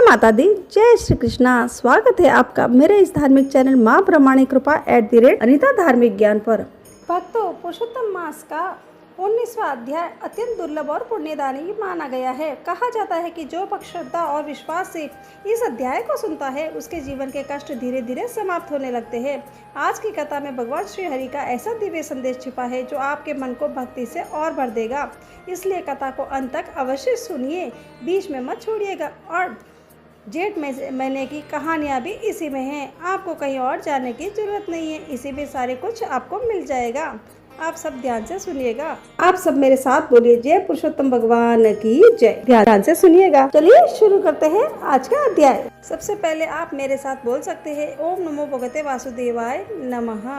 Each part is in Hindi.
माता दी, जय श्री कृष्णा। स्वागत है आपका मेरे इस धार्मिक चैनल माँ प्रमाणिक कृपा @अनीता धार्मिक ज्ञान पर। भक्तों, पुरुषोत्तम मास का 19वां अध्याय अत्यंत दुर्लभ और पुण्यदायी माना गया है। कहा जाता है कि जो भक्त श्रद्धा और विश्वास से इस अध्याय को सुनता है उसके जीवन के कष्ट धीरे धीरे समाप्त होने लगते हैं। आज की कथा में भगवान श्री हरि का ऐसा दिव्य संदेश छिपा है जो आपके मन को भक्ति से और भर देगा। इसलिए कथा को अंत तक अवश्य सुनिए, बीच में मत छोड़िएगा। और जेठ महीने की कहानियाँ भी इसी में हैं। आपको कहीं और जाने की जरूरत नहीं है, इसी में सारे कुछ आपको मिल जाएगा। आप सब ध्यान से सुनिएगा। आप सब मेरे साथ बोलिए, जय पुरुषोत्तम भगवान की जय। ध्यान से सुनिएगा। चलिए शुरू करते हैं आज का अध्याय। सबसे पहले आप मेरे साथ बोल सकते हैं, ओम नमो भगवते वासुदेवाय नमः।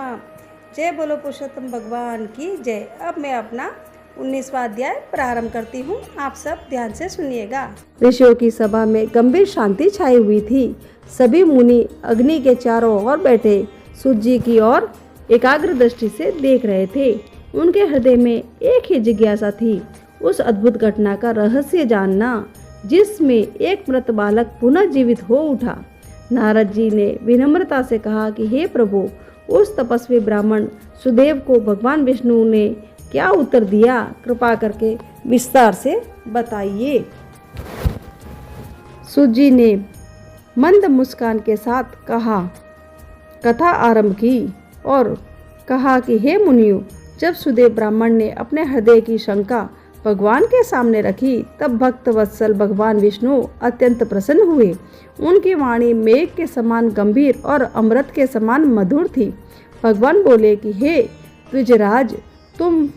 जय बोलो पुरुषोत्तम भगवान की जय। अब मैं अपना 19वां अध्याय प्रारंभ करती हूँ। आप सब ध्यान से सुनिएगा। ऋषियों की सभा में गंभीर शांति छाई हुई थी। सभी मुनि अग्नि के चारों ओर बैठे सूर्य जी की ओर एकाग्र दृष्टि से देख रहे थे। उनके हृदय में एक ही जिज्ञासा थी, उस अद्भुत घटना का रहस्य जानना जिसमें एक मृत बालक पुनः जीवित हो उठा। नारद जी ने विनम्रता से कहा कि हे प्रभु, उस तपस्वी ब्राह्मण सुदेव को भगवान विष्णु ने क्या उत्तर दिया, कृपा करके विस्तार से बताइए। सूर्य जी ने मंद मुस्कान के साथ कथा आरंभ की और कहा कि हे मुनियों, जब सुदेव ब्राह्मण ने अपने हृदय की शंका भगवान के सामने रखी, तब भक्त वत्सल भगवान विष्णु अत्यंत प्रसन्न हुए। उनकी वाणी मेघ के समान गंभीर और अमृत के समान मधुर थी। भगवान बोले कि हे द्विजराज, तुम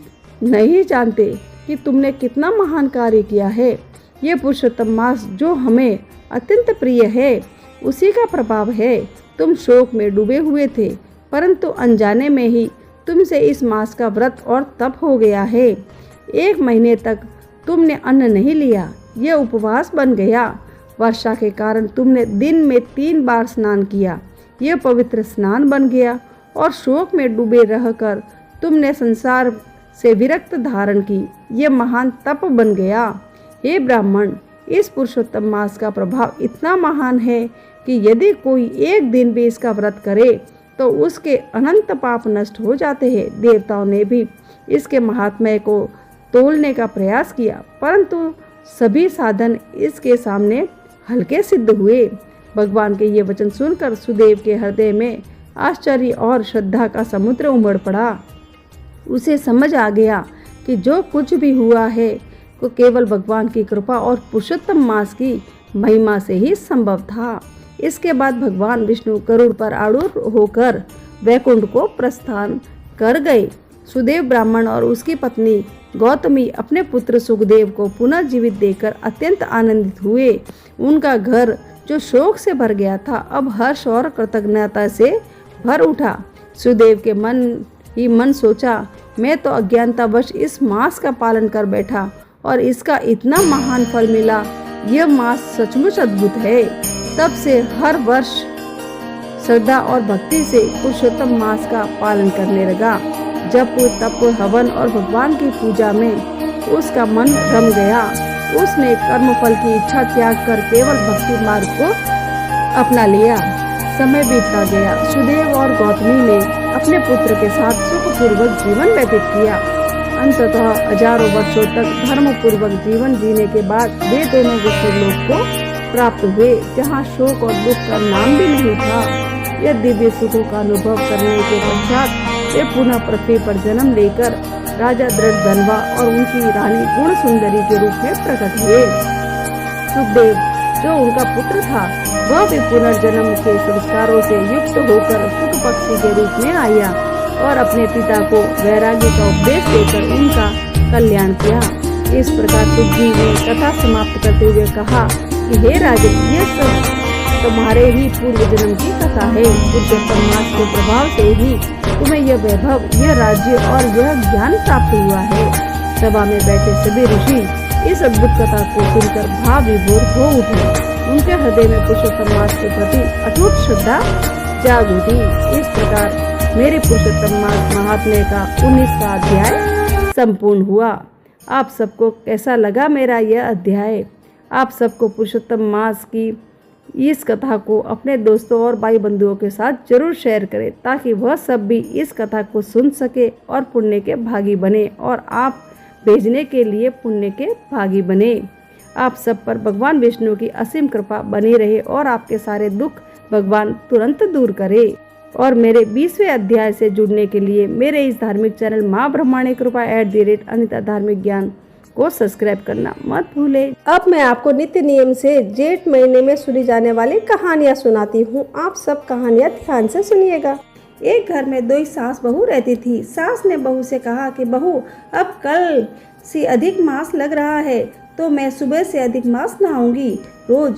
नहीं जानते कि तुमने कितना महान कार्य किया है। ये पुरुषोत्तम मास जो हमें अत्यंत प्रिय है, उसी का प्रभाव है। तुम शोक में डूबे हुए थे, परंतु अनजाने में ही तुमसे इस मास का व्रत और तप हो गया है। 1 महीने तक तुमने अन्न नहीं लिया, यह उपवास बन गया। वर्षा के कारण तुमने दिन में 3 बार स्नान किया, यह पवित्र स्नान बन गया। और शोक में डूबे रहकर तुमने संसार से विरक्त धारण की, यह महान तप बन गया। हे ब्राह्मण, इस पुरुषोत्तम मास का प्रभाव इतना महान है कि यदि कोई एक दिन भी इसका व्रत करे तो उसके अनंत पाप नष्ट हो जाते हैं। देवताओं ने भी इसके महात्म्य को तोलने का प्रयास किया, परंतु सभी साधन इसके सामने हल्के सिद्ध हुए। भगवान के ये वचन सुनकर सुदेव के हृदय में आश्चर्य और श्रद्धा का समुद्र उमड़ पड़ा। उसे समझ आ गया कि जो कुछ भी हुआ है वो केवल भगवान की कृपा और पुरुषोत्तम मास की महिमा से ही संभव था। इसके बाद भगवान विष्णु गरुड़ पर आरूढ़ होकर वैकुंठ को प्रस्थान कर गए। सुदेव ब्राह्मण और उसकी पत्नी गौतमी अपने पुत्र सुखदेव को पुनः जीवित देखकर अत्यंत आनंदित हुए। उनका घर जो शोक से भर गया था, अब हर्ष और कृतज्ञता से भर उठा। सुदेव के मन सोचा, मैं तो अज्ञानतावश इस मास का पालन कर बैठा और इसका इतना महान फल मिला। यह मास सचमुच अद्भुत है। तब से हर वर्ष श्रद्धा और भक्ति से पुरुषोत्तम मास का पालन करने लगा। जब तप हवन और भगवान की पूजा में उसका मन रम गया। उसने कर्मफल की इच्छा त्याग कर केवल भक्ति मार्ग को अपना लिया। समय बीतता गया। सुदेव और गौतमी ने अपने पुत्र के साथ सुखपूर्वक जीवन व्यतीत किया। अंततः हजारों वर्षों तक धर्म पूर्वक जीवन जीने के बाद वे दोनों विष्णु लोक को प्राप्त हुए, जहाँ शोक और दुख का नाम भी नहीं था। यह दिव्य सुखों का अनुभव करने के पश्चात वे पुनः पृथ्वी पर जन्म लेकर राजा दृढ़धनवा और उनकी रानी गुण सुंदरी के रूप में प्रकट हुए। सुखदेव जो उनका पुत्र था, वह भी पुनर्जन्म के संस्कारों से युक्त होकर सुख पक्षी के रूप में आया और अपने पिता को वैराग्य का उपदेश देकर उनका कल्याण किया। इस प्रकार सुख जी ने कथा समाप्त करते हुए कहा कि हे राजन, ये सब तुम्हारे ही पूर्व जन्म की कथा है। पुरुषोत्तम मास के प्रभाव से ही तुम्हें यह वैभव, यह राज्य और यह ज्ञान प्राप्त हुआ है। सभा में बैठे सभी ऋषि इस अद्भुत कथा को सुनकर भाव विभोर हो उठे। उनके हृदय में पुरुषोत्तम मास के प्रति अटूट श्रद्धा जाग उठी। इस प्रकार मेरे पुरुषोत्तम मास महात्म्य का 19वां अध्याय संपूर्ण हुआ। आप सबको कैसा लगा मेरा यह अध्याय? आप सबको पुरुषोत्तम मास की इस कथा को अपने दोस्तों और भाई बंधुओं के साथ जरूर शेयर करें ताकि वह सब भी इस कथा को सुन सके और पुण्य के भागी बने और आप भेजने के लिए पुण्य के भागी बने। आप सब पर भगवान विष्णु की असीम कृपा बनी रहे और आपके सारे दुख भगवान तुरंत दूर करे। और मेरे 20वें अध्याय से जुड़ने के लिए मेरे इस धार्मिक चैनल माँ ब्रह्मांडी कृपा @अनिता धार्मिक ज्ञान को सब्सक्राइब करना मत भूलें। अब मैं आपको नित्य नियम से जेठ महीने में सुनी जाने वाली कहानियाँ सुनाती हूँ। आप सब कहानियाँ ध्यान से सुनिएगा। एक घर में 2 सास बहू रहती थी। सास ने बहू से कहा कि बहू, अब कल से अधिक मास लग रहा है तो मैं सुबह से अधिक मास नहाऊंगी रोज।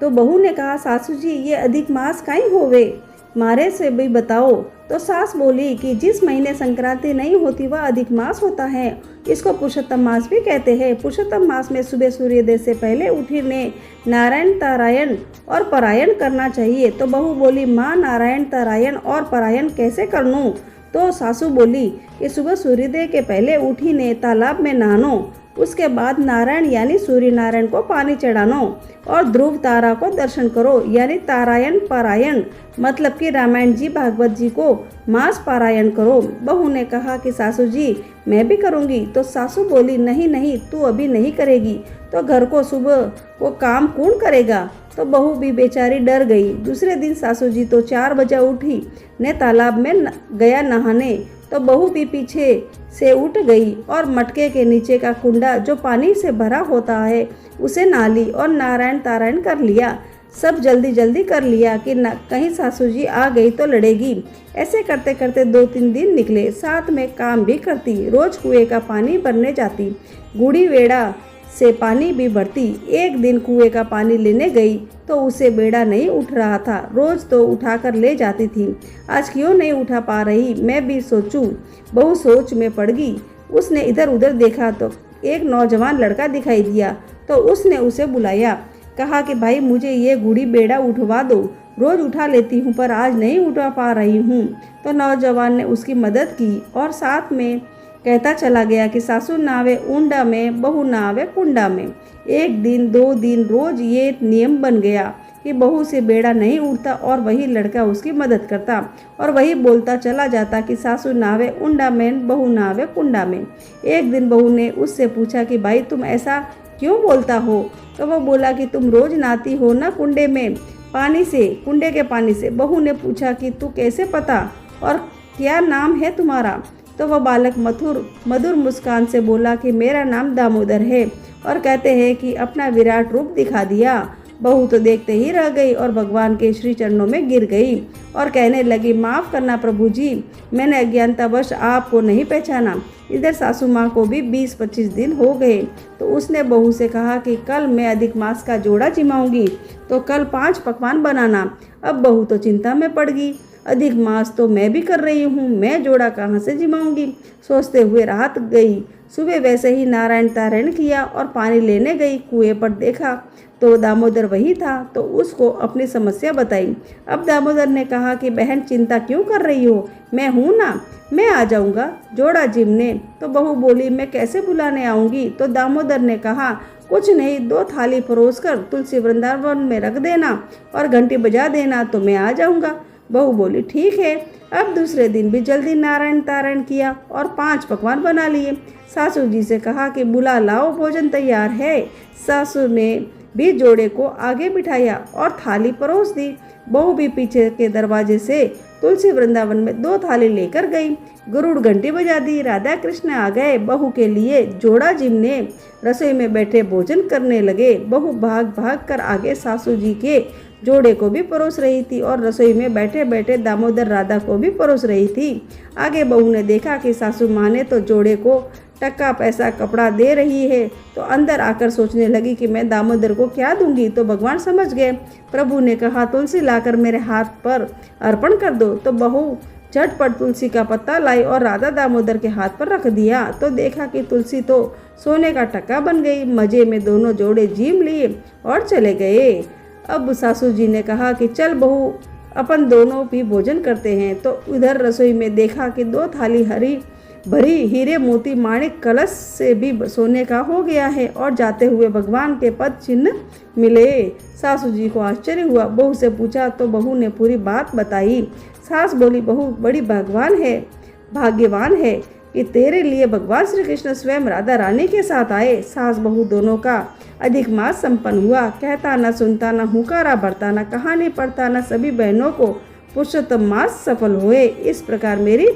तो बहू ने कहा, सासू जी ये अधिक मास काहे होवे, मारे से भी बताओ। तो सास बोली कि जिस महीने संक्रांति नहीं होती वह अधिक मास होता है, इसको पुरुषोत्तम मास भी कहते हैं। पुरुषोत्तम मास में सुबह सूर्योदय से पहले उठने नारायण तारायण और पारायण करना चाहिए। तो बहू बोली, माँ नारायण तारायण और पारायण कैसे कर लूं? तो सासू बोली कि सुबह सूर्योदय के पहले उठीने तालाब में नहानो, उसके बाद नारायण यानी सूर्य नारायण को पानी चढ़ानो और ध्रुव तारा को दर्शन करो यानी तारायण पारायण, मतलब कि रामायण जी भागवत जी को मास पारायण करो। बहू ने कहा कि सासू जी मैं भी करूँगी। तो सासू बोली, नहीं नहीं तू अभी नहीं करेगी तो घर को सुबह को काम कौन करेगा? तो बहू भी बेचारी डर गई। दूसरे दिन सासू जी तो 4 बजे उठी ने तालाब में गया नहाने। तो बहू भी पीछे से उठ गई और मटके के नीचे का कुंडा जो पानी से भरा होता है उसे नहा ली और नारायण तारायण कर लिया। सब जल्दी जल्दी कर लिया कि न कहीं सासू जी आ गई तो लड़ेगी। ऐसे करते करते 2-3 दिन निकले। साथ में काम भी करती, रोज कुएं का पानी भरने जाती, गुड़ी वेड़ा से पानी भी भरती। एक दिन कुएं का पानी लेने गई तो उसे बेड़ा नहीं उठ रहा था। रोज तो उठाकर ले जाती थी, आज क्यों नहीं उठा पा रही मैं भी सोचूं। बहू सोच में पड़ गई। उसने इधर उधर देखा तो एक नौजवान लड़का दिखाई दिया। तो उसने उसे बुलाया, कहा कि भाई मुझे ये गुड़ी बेड़ा उठवा दो, रोज उठा लेती हूँ पर आज नहीं उठा पा रही हूँ। तो नौजवान ने उसकी मदद की और साथ में कहता चला गया कि सासू नावे ऊंडा में, बहू नावे कुंडा में। 1 दिन 2 दिन रोज ये नियम बन गया कि बहू से बेड़ा नहीं उठता और वही लड़का उसकी मदद करता और वही बोलता चला जाता कि सासू नावे ऊंडा में, बहू नावे कुंडा में। एक दिन बहू ने उससे पूछा कि भाई तुम ऐसा क्यों बोलता हो? तो वो बोला कि तुम रोज नहाती हो ना कुंडे में पानी से, कुंडे के पानी से। बहू ने पूछा कि तू कैसे पता और क्या नाम है तुम्हारा? तो वह बालक मधुर मुस्कान से बोला कि मेरा नाम दामोदर है और कहते हैं कि अपना विराट रूप दिखा दिया। बहू तो देखते ही रह गई और भगवान के श्री चरणों में गिर गई और कहने लगी, माफ़ करना प्रभु जी, मैंने अज्ञानतावश आपको नहीं पहचाना। इधर सासू माँ को भी 20-25 दिन हो गए। तो उसने बहू से कहा कि कल मैं अधिक मास का जोड़ा जिमाऊंगी तो कल 5 पकवान बनाना। अब बहू तो चिंता में पड़ गई, अधिक मास तो मैं भी कर रही हूँ, मैं जोड़ा कहाँ से जिमाऊंगी? सोचते हुए रात गई। सुबह वैसे ही नारायण तारायण किया और पानी लेने गई। कुएं पर देखा तो दामोदर वही था। तो उसको अपनी समस्या बताई। अब दामोदर ने कहा कि बहन चिंता क्यों कर रही हो, मैं हूँ ना, मैं आ जाऊँगा जोड़ा जिमने। तो बहू बोली, मैं कैसे बुलाने आऊँगी? तो दामोदर ने कहा, कुछ नहीं, 2 थाली परोस कर तुलसी वृंदावन में रख देना और घंटी बजा देना तो मैं आ जाऊँगा। बहू बोली, ठीक है। अब दूसरे दिन भी जल्दी नारायण तारायण किया और 5 पकवान बना लिए। सासू जी से कहा कि बुला लाओ, भोजन तैयार है। सासू ने भी जोड़े को आगे बिठाया और थाली परोस दी। बहू भी पीछे के दरवाजे से तुलसी वृंदावन में 2 थाली लेकर गई। गरुड़ घंटी बजा दी, राधा कृष्ण आ गए। बहू के लिए जोड़ा जिमने रसोई में बैठे भोजन करने लगे। बहू भाग भाग कर आगे सासू जी के जोड़े को भी परोस रही थी और रसोई में बैठे बैठे दामोदर राधा को भी परोस रही थी। आगे बहू ने देखा कि सासू माँ ने तो जोड़े को टक्का पैसा कपड़ा दे रही है तो अंदर आकर सोचने लगी कि मैं दामोदर को क्या दूंगी। तो भगवान समझ गए। प्रभु ने कहा, तुलसी लाकर मेरे हाथ पर अर्पण कर दो। तो बहू झटपट तुलसी का पत्ता लाई और राधा दामोदर के हाथ पर रख दिया। तो देखा कि तुलसी तो सोने का टक्का बन गई। मजे में दोनों जोड़े जीम लिए और चले गए। अब सासू जी ने कहा कि चल बहू, अपन दोनों भी भोजन करते हैं। तो उधर रसोई में देखा कि 2 थाली हरी भरी हीरे मोती माणिक कलश से भी सोने का हो गया है और जाते हुए भगवान के पद चिन्ह मिले। सासू जी को आश्चर्य हुआ। बहू से पूछा तो बहू ने पूरी बात बताई। सास बोली, बहू बड़ी भाग्यवान है कि तेरे लिए भगवान श्री कृष्ण स्वयं राधा रानी के साथ आए। सास बहू दोनों का अधिक मास संपन्न हुआ। कहता न सुनता, न हुकारा भरता, न कहानी पढ़ता, न सभी बहनों को पुरुषोत्तम मास सफल हुए। इस प्रकार मेरी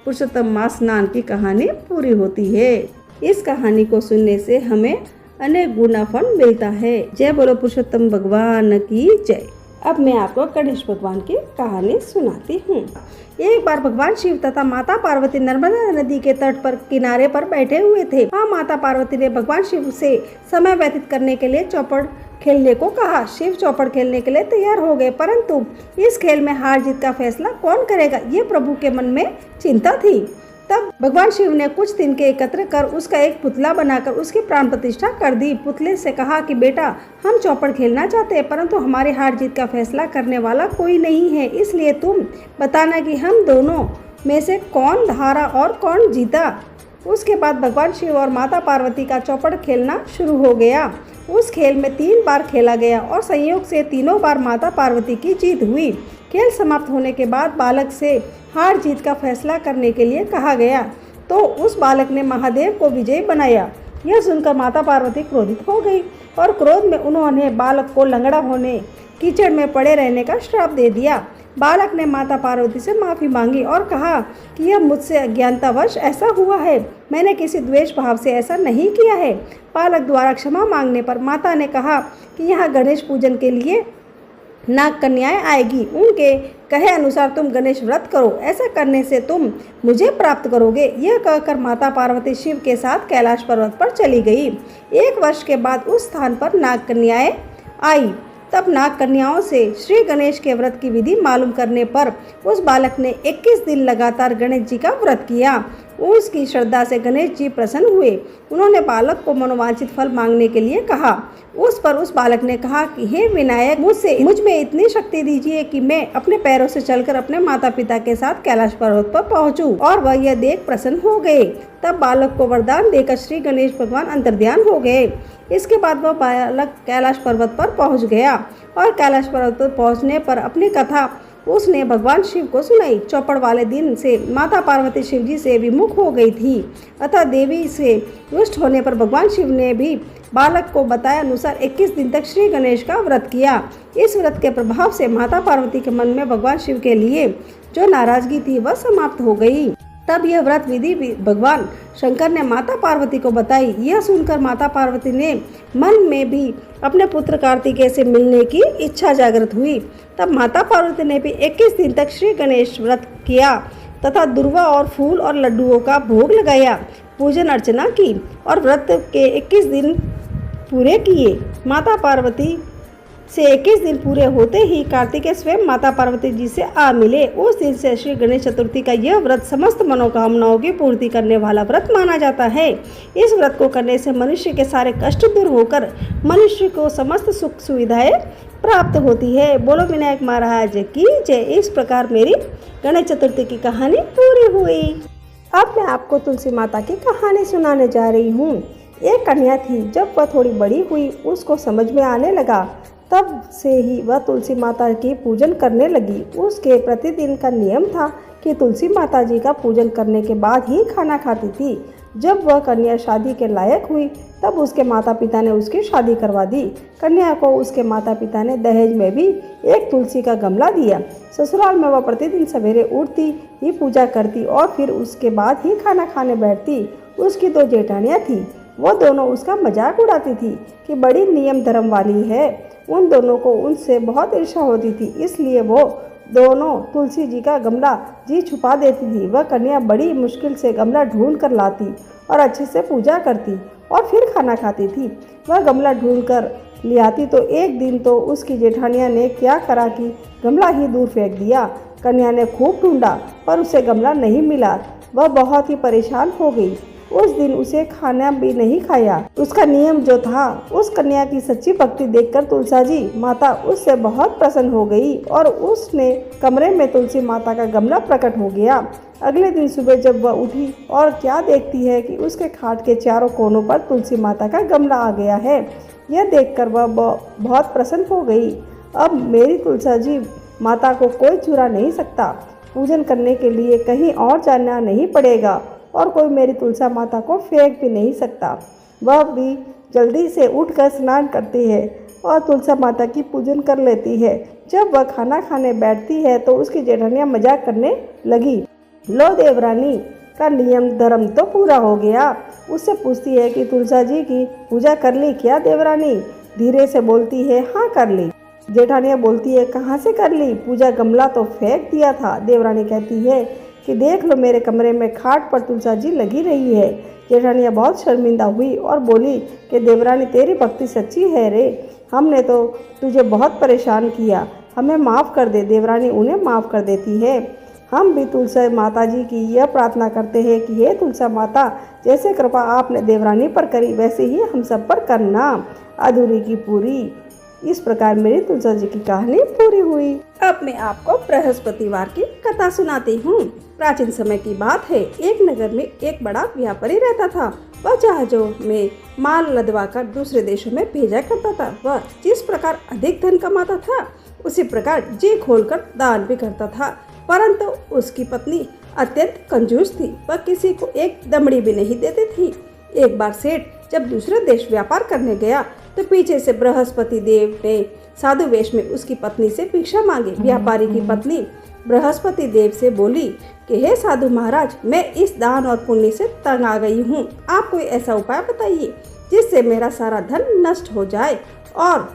पुरुषोत्तम मास स्नान की कहानी पूरी होती है। इस कहानी को सुनने से हमें अनेक गुना फल मिलता है। जय बोलो पुरुषोत्तम भगवान की जय। अब मैं आपको गणेश भगवान की कहानी सुनाती हूँ। एक बार भगवान शिव तथा माता पार्वती नर्मदा नदी के तट पर किनारे पर बैठे हुए थे। वहाँ माता पार्वती ने भगवान शिव से समय व्यतीत करने के लिए चौपड़ खेलने को कहा। शिव चौपड़ खेलने के लिए तैयार हो गए, परंतु इस खेल में हार जीत का फैसला कौन करेगा, ये प्रभु के मन में चिंता थी। तब भगवान शिव ने कुछ तिनके एकत्र कर उसका एक पुतला बनाकर उसकी प्राण प्रतिष्ठा कर दी। पुतले से कहा कि बेटा, हम चौपड़ खेलना चाहते हैं, परंतु हमारे हार जीत का फैसला करने वाला कोई नहीं है, इसलिए तुम बताना कि हम दोनों में से कौन हारा और कौन जीता। उसके बाद भगवान शिव और माता पार्वती का चौपड़ खेलना शुरू हो गया। उस खेल में 3 बार खेला गया और संयोग से तीनों बार माता पार्वती की जीत हुई। खेल समाप्त होने के बाद बालक से हार जीत का फैसला करने के लिए कहा गया, तो उस बालक ने महादेव को विजयी बनाया। यह सुनकर माता पार्वती क्रोधित हो गई और क्रोध में उन्होंने बालक को लंगड़ा होने, कीचड़ में पड़े रहने का श्राप दे दिया। बालक ने माता पार्वती से माफ़ी मांगी और कहा कि यह मुझसे अज्ञानतावश ऐसा हुआ है, मैंने किसी द्वेष भाव से ऐसा नहीं किया है। बालक द्वारा क्षमा मांगने पर माता ने कहा कि यहाँ गणेश पूजन के लिए नाग कन्याएं आएगी, उनके कहे अनुसार तुम गणेश व्रत करो, ऐसा करने से तुम मुझे प्राप्त करोगे। यह कहकर माता पार्वती शिव के साथ कैलाश पर्वत पर चली गई। 1 वर्ष के बाद उस स्थान पर नाग कन्याएं आई। तब नाग कन्याओं से श्री गणेश के व्रत की विधि मालूम करने पर उस बालक ने 21 दिन लगातार गणेश जी का व्रत किया। उसकी श्रद्धा से गणेश जी प्रसन्न हुए। उन्होंने बालक को मनोवांछित फल मांगने के लिए कहा। उस पर उस बालक ने कहा कि हे विनायक, मुझ में इतनी शक्ति दीजिए कि मैं अपने पैरों से चलकर अपने माता पिता के साथ कैलाश पर्वत पर पहुंचूं। और वह यह देख प्रसन्न हो गए। तब बालक को वरदान देकर श्री गणेश भगवान अंतर्ध्यान हो गए। इसके बाद वह बालक कैलाश पर्वत पर पहुंच गया और कैलाश पर्वत पर पहुंचने पर अपनी कथा उसने भगवान शिव को सुनाई। चौपड़ वाले दिन से माता पार्वती शिव जी से विमुख हो गई थी, अतः देवी से रुष्ट होने पर भगवान शिव ने भी बालक को बताए अनुसार 21 दिन तक श्री गणेश का व्रत किया। इस व्रत के प्रभाव से माता पार्वती के मन में भगवान शिव के लिए जो नाराजगी थी वह समाप्त हो गई। तब यह व्रत विधि भगवान शंकर ने माता पार्वती को बताई। यह सुनकर माता पार्वती ने मन में भी अपने पुत्र कार्तिकेय से मिलने की इच्छा जागृत हुई। तब माता पार्वती ने भी 21 दिन तक श्री गणेश व्रत किया तथा दुर्वा और फूल और लड्डुओं का भोग लगाया, पूजन अर्चना की और व्रत के 21 दिन पूरे किए। माता पार्वती से 21 दिन पूरे होते ही कार्तिकेय स्वयं माता पार्वती जी से आ मिले। उस दिन से श्री गणेश चतुर्थी का यह व्रत समस्त मनोकामनाओं की पूर्ति करने वाला व्रत माना जाता है। इस व्रत को करने से मनुष्य के सारे कष्ट दूर होकर मनुष्य को समस्त सुख सुविधाएं प्राप्त होती है। बोलो विनायक महाराज की जय। इस प्रकार मेरी गणेश चतुर्थी की कहानी पूरी हुई। अब मैं आपको तुलसी माता की कहानी सुनाने जा रही हूँ। एक कन्या थी, जब वह थोड़ी बड़ी हुई उसको समझ में आने लगा, तब से ही वह तुलसी माता की पूजन करने लगी। उसके प्रतिदिन का नियम था कि तुलसी माता जी का पूजन करने के बाद ही खाना खाती थी। जब वह कन्या शादी के लायक हुई तब उसके माता पिता ने उसकी शादी करवा दी। कन्या को उसके माता पिता ने दहेज में भी एक तुलसी का गमला दिया। ससुराल में वह प्रतिदिन सवेरे उठती ही पूजा करती और फिर उसके बाद ही खाना खाने बैठती। उसकी 2 जेठानियाँ थीं, वो दोनों उसका मजाक उड़ाती थी कि बड़ी नियम धर्म वाली है। उन दोनों को उनसे बहुत ईर्ष्या होती थी, इसलिए वो दोनों तुलसी जी का गमला जी छुपा देती थी। वह कन्या बड़ी मुश्किल से गमला ढूंढ कर लाती और अच्छे से पूजा करती और फिर खाना खाती थी। वह गमला ढूंढ कर ले आती तो एक दिन तो उसकी जेठानिया ने क्या करा कि गमला ही दूर फेंक दिया। कन्या ने खूब ढूंढा पर उसे गमला नहीं मिला। वह बहुत ही परेशान हो गई। उस दिन उसे खाना भी नहीं खाया। उसका नियम जो था, उस कन्या की सच्ची भक्ति देखकर तुलसा जी माता उससे बहुत प्रसन्न हो गई और उसने कमरे में तुलसी माता का गमला प्रकट हो गया। अगले दिन सुबह जब वह उठी और क्या देखती है कि उसके खाट के चारों कोनों पर तुलसी माता का गमला आ गया है। यह देखकर वह बहुत प्रसन्न हो गई। अब मेरी तुलसा जी माता को कोई चुरा नहीं सकता। पूजन करने के लिए कहीं और जाना नहीं पड़ेगा और कोई मेरी तुलसा माता को फेंक भी नहीं सकता। वह भी जल्दी से उठकर स्नान करती है और तुलसा माता की पूजन कर लेती है। जब वह खाना खाने बैठती है तो उसकी जेठानियाँ मजाक करने लगी। लो देवरानी का नियम धर्म तो पूरा हो गया। उससे पूछती है कि तुलसा जी की पूजा कर ली क्या देवरानी? धीरे से बोलती है, हाँ कर ली। जेठानियाँ बोलती है, कहाँ से कर ली? पूजा गमला तो फेंक दिया था। देवरानी कहती है कि देख लो मेरे कमरे में खाट पर तुलसा जी लगी रही है। जेठानियाँ बहुत शर्मिंदा हुई और बोली कि देवरानी तेरी भक्ति सच्ची है रे, हमने तो तुझे बहुत परेशान किया, हमें माफ़ कर दे। देवरानी उन्हें माफ़ कर देती है। हम भी तुलसा माता जी की यह प्रार्थना करते हैं कि हे तुलसा माता, जैसे कृपा आपने देवरानी पर करी वैसे ही हम सब पर करना। अधूरी की पूरी। इस प्रकार मेरी तुलसा जी की कहानी पूरी हुई। अब मैं आपको बृहस्पतिवार की कथा सुनाती हूँ। प्राचीन समय की बात है, एक नगर में एक बड़ा व्यापारी रहता था। वह जहाजों में माल लदवा कर दूसरे देशों में भेजा करता था। वह जिस प्रकार अधिक धन कमाता था, उसी प्रकार जी खोलकर दान भी करता था। परंतु उसकी पत्नी अत्यंत कंजूस थी। वह किसी को एक दमड़ी भी नहीं देती थी। एक बार सेठ जब दूसरे देश व्यापार करने गया तो पीछे से बृहस्पति देव ने साधु वेश में उसकी पत्नी से भिक्षा मांगी। व्यापारी की पत्नी बृहस्पति देव से बोली कि हे साधु महाराज, मैं इस दान और पुण्य से तंग आ गई हूँ। आप कोई ऐसा उपाय बताइए जिससे मेरा सारा धन नष्ट हो जाए और